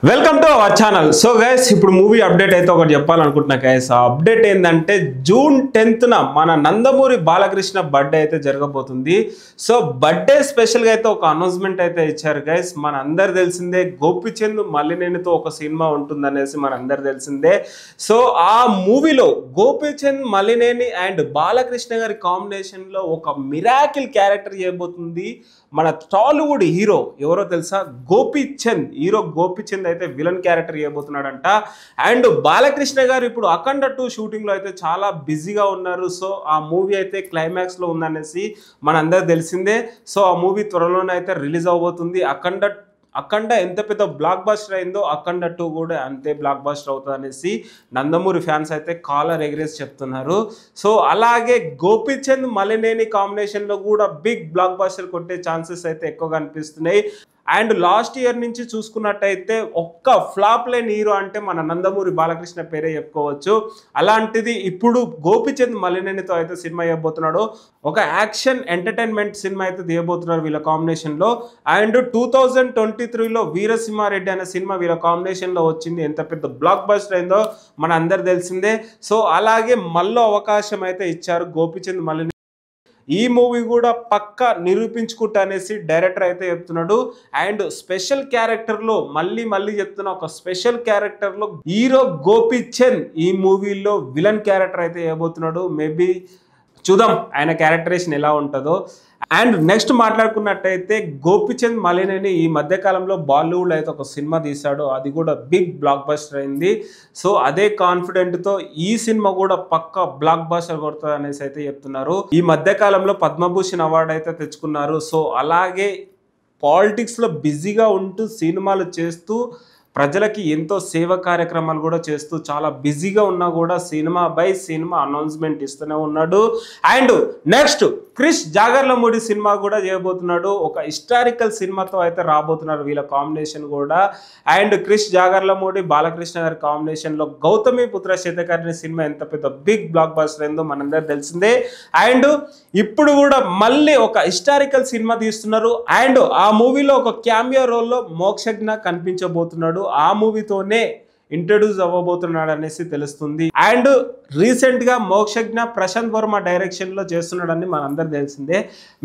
Welcome to our channel. So guys, ఇప్పుడు movie update అయితే ఒకటి చెప్పాలనుకుంటున్నా గైస్. ఆ అప్డేట్ ఏంటంటే జూన్ 10న మన నందమూరి బాలకృష్ణ బర్త్డే అయితే జరగబోతుంది. సో బర్త్డే స్పెషల్గా అయితే ఒక అనౌన్స్మెంట్ అయితే ఇచ్చారు గైస్. మన అందరు తెలిసిందే గోపిచంద్ మల్లినేనితో ఒక సినిమా ఉంటుందనేసి మన అందరు తెలిసిందే. సో ఆ మూవీలో గోపిచంద్ మల్లినేని అండ్ బాలకృష్ణ గారి కాంబినేషన్లో ఒక మిరాకిల్ క్యారెక్టర్ చేయబోతుంది మన టాలీవుడ్ హీరో. ఎవరో తెలుసా? గోపిచంద్. హీరో గోపిచంద్ అయితే విలన్ క్యారెక్టర్ చేయబోతున్నాడంట. అండ్ బాలకృష్ణ గారు ఇప్పుడు అఖండ 2 షూటింగ్లో అయితే చాలా బిజీగా ఉన్నారు. సో ఆ మూవీ అయితే క్లైమాక్స్లో ఉందనేసి మనందరూ తెలిసిందే. సో ఆ మూవీ త్వరలోనే అయితే రిలీజ్ అవబోతుంది. అఖండ ఎంత పెద్ద బ్లాక్ బస్టర్ అయిందో అఖండ 2 కూడా అంతే బ్లాక్ బస్టర్ అవుతుంది అనేసి నందమూరి ఫ్యాన్స్ అయితే కాలర్ ఎగరేసి చెప్తున్నారు. సో అలాగే గోపిచంద్ మల్లినేని కాంబినేషన్లో కూడా బిగ్ బ్లాక్ బస్టర్ కొట్టే ఛాన్సెస్ అయితే ఎక్కువగా అనిపిస్తున్నాయి. అండ్ లాస్ట్ ఇయర్ నుంచి చూసుకున్నట్టయితే ఒక్క ఫ్లాప్ లేని హీరో అంటే మన నందమూరి బాలకృష్ణ పేరే చెప్పుకోవచ్చు. అలాంటిది ఇప్పుడు గోపిచంద్ మల్లినేనితో అయితే సినిమా చేయబోతున్నాడు. ఒక యాక్షన్ ఎంటర్టైన్మెంట్ సినిమా అయితే తీయబోతున్నారు వీళ్ళ కాంబినేషన్లో. అండ్ 2023లో వీరసింహారెడ్డి అనే సినిమా వీళ్ళ కాంబినేషన్లో వచ్చింది. ఎంత పెద్ద బ్లాక్ బస్టర్ అయిందో మన అందరు తెలిసిందే. సో అలాగే మళ్ళీ అవకాశం అయితే ఇచ్చారు గోపిచంద్ మల్లినేని. ఈ మూవీ కూడా పక్క నిరూపించుకుంటా అనేసి డైరెక్టర్ అయితే చెప్తున్నాడు. అండ్ స్పెషల్ క్యారెక్టర్లో మళ్ళీ చెప్తున్నా, ఒక స్పెషల్ క్యారెక్టర్లో హీరో గోపిచంద్ ఈ మూవీలో విలన్ క్యారెక్టర్ అయితే చేయబోతున్నాడు. మేబీ చూద్దాం ఆయన క్యారెక్టరేషన్ ఎలా ఉంటుందో. అండ్ నెక్స్ట్ మాట్లాడుకున్నట్టయితే గోపిచంద్ మల్లినేని ఈ మధ్యకాలంలో బాలీవుడ్ అయితే ఒక సినిమా తీశాడు. అది కూడా బిగ్ బ్లాక్ బస్టర్ అయింది. సో అదే కాన్ఫిడెంట్తో ఈ సినిమా కూడా పక్క బ్లాక్ బస్టర్ కొడుతుంది అనేసి అయితే చెప్తున్నారు. ఈ మధ్యకాలంలో పద్మభూషణ్ అవార్డు అయితే తెచ్చుకున్నారు. సో అలాగే పాలిటిక్స్లో బిజీగా ఉంటూ సినిమాలు చేస్తూ ప్రజలకి ఎంతో సేవ కార్యక్రమాలు కూడా చేస్తూ చాలా బిజీగా ఉన్నా కూడా సినిమా బై సినిమా అనౌన్స్మెంట్ ఇస్తూనే ఉన్నాడు. And next Krish Jagarlamudi cinema కూడా చేయబోతున్నాడు. ఒక హిస్టారికల్ సినిమాతో అయితే రాబోతున్నారు వీళ్ళ కాంబినేషన్ కూడా. అండ్ క్రిష్ జాగర్లమూడి బాలకృష్ణ గారి కాంబినేషన్లో గౌతమి పుత్ర శతకర్ణి సినిమా ఎంత పెద్ద బిగ్ బ్లాక్ బస్టర్ అయిందో మనందరూ తెలిసిందే. అండ్ ఇప్పుడు కూడా మళ్ళీ ఒక హిస్టారికల్ సినిమా తీస్తున్నారు. అండ్ ఆ మూవీలో ఒక క్యామియో రోల్లో మోక్షజ్ఞ కనిపించబోతున్నాడు. ఆ మూవీతోనే ఇంట్రడ్యూస్ అవ్వబోతున్నాడు అనేసి తెలుస్తుంది. అండ్ రీసెంట్ గా మోక్షజ్ఞ ప్రశాంత్ వర్మ డైరెక్షన్ లో చేస్తున్నాడని మనందరూ తెలిసిందే.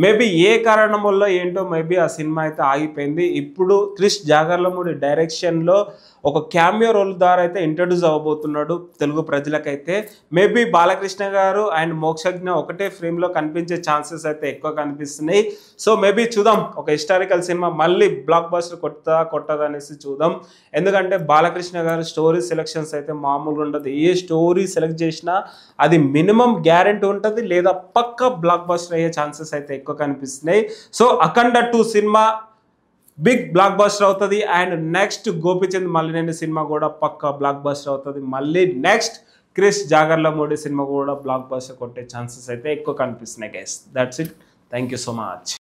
మేబీ ఏ కారణం వల్ల ఏంటో మేబీ ఆ సినిమా అయితే ఆగిపోయింది. ఇప్పుడు క్రిష్ జాగర్లమూడి డైరెక్షన్ లో ఒక క్యామియో రోల్ ద్వారా అయితే ఇంట్రడ్యూస్ అవ్వబోతున్నాడు తెలుగు ప్రజలకైతే. మేబీ బాలకృష్ణ గారు అండ్ మోక్షజ్ఞ ఒకటే ఫ్రేమ్ లో కనిపించే ఛాన్సెస్ అయితే ఎక్కువ కనిపిస్తున్నాయి. సో మేబీ చూద్దాం, ఒక హిస్టారికల్ సినిమా మళ్ళీ బ్లాక్ బస్టర్ కొట్టదా అనేసి చూద్దాం. ఎందుకంటే బాలకృష్ణ గారు స్టోరీ సెలెక్షన్స్ అయితే మామూలుగా ఉండదు. ఏ స్టోరీ సెలెక్ట్ చేసినా అది మినిమం గ్యారెంటీ ఉంటుంది, లేదా పక్క బ్లాక్ బస్టర్ అయ్యే ఛాన్సెస్ అయితే ఎక్కువ కనిపిస్తున్నాయి. సో అఖండ 2 సినిమా బిగ్ బ్లాక్ బస్టర్ అవుతుంది. And next Gopichand Malineni cinema కూడా పక్క బ్లాక్ బస్టర్ అవుతుంది. మళ్ళీ నెక్స్ట్ క్రిష్ జాగర్లమూడి సినిమా కూడా బ్లాక్ బస్టర్ కొట్టే ఛాన్సెస్ అయితే ఎక్కువ కనిపిస్తున్నాయి guys. That's it. Thank you so much.